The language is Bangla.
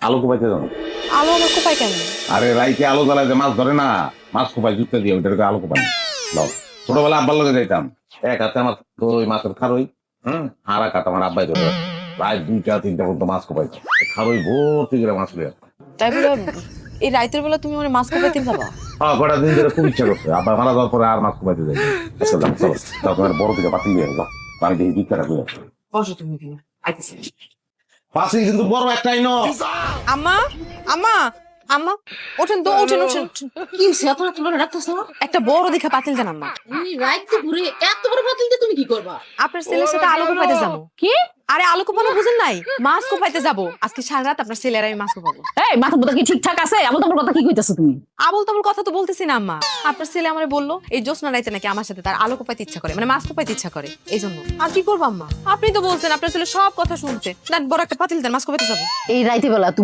আলু কোপাইতে জানো? আলো আমার কোপায় কেন? আরে রাইতে আলু জ্বালায় যে মাছ ধরে না, মাছ কোপাই জুতে দিয়ে ওইটাকে আলু কোপাই। দাও, ছোটবেলা আব্বার লগে যাইতাম, এক হাতে আমার ওই মাছের খারই, আর এক হাতে আমার আব্বাই ধরে প্রায় 2টা 3টা পর্যন্ত মাছ কোপাই। খারই ভর্তি করে মাছ লিয়া। তাই বলে এই রাইতের বেলা তুমি মানে মাছ কোপাইতে যাবা? হ্যাঁ, কটা দিন ধরে খুব ইচ্ছা করছে, আব্বা মারা যাওয়ার পরে আর মাছ কোপাইতে যাই। আচ্ছা যাও, চলো তাও তোমার বড় থেকে পাতি দিয়ে যাও, আমি দেখি দুধটা দিয়ে বসো তুমি এখানে, আইতেছি। পাশে কিন্তু বড় একটাই ন। আম্মা, আম্মা, আম্মা, ওঠেন তো, ওঠেন ওঠেন ওঠেন। কি হইছে আপনারা তোমরা ডাকতেছ না? একটা বড় দেখা পাতিল দেন আম্মা। রাইত তো ঘুরে এত বড় পাতিল দিয়ে তুমি কি করবা? আপনার ছেলের সাথে আলু কোপাইতে যাবো। কি? আরে আলু কোপানো বুঝেন নাই? মাছ কোপাইতে যাবো আজকে সারা রাত, আপনার ছেলের আমি মাছ কোপাবো। এই মাথা মুথা কি ঠিকঠাক আছে? আমল তোমার কথা কি কইতাছো তুমি? আবল তাবল কথা তো বলতেছি না আম্মা। আপনার ছেলে আমারে বললো এই জ্যোৎস্না রাইতে নাকি আমার সাথে তার আলু কোপাইতে ইচ্ছা করে, মানে মাছ কোপাইতে ইচ্ছা করে, এই জন্য। আর কি করবো আম্মা? আপনি তো বলছেন আপনার ছেলে সব কথা শুনছে, দেন বড় একটা পাতিল দেন, মাছ কোপাইতে যাবো। এই রাইতে বেলা তুমি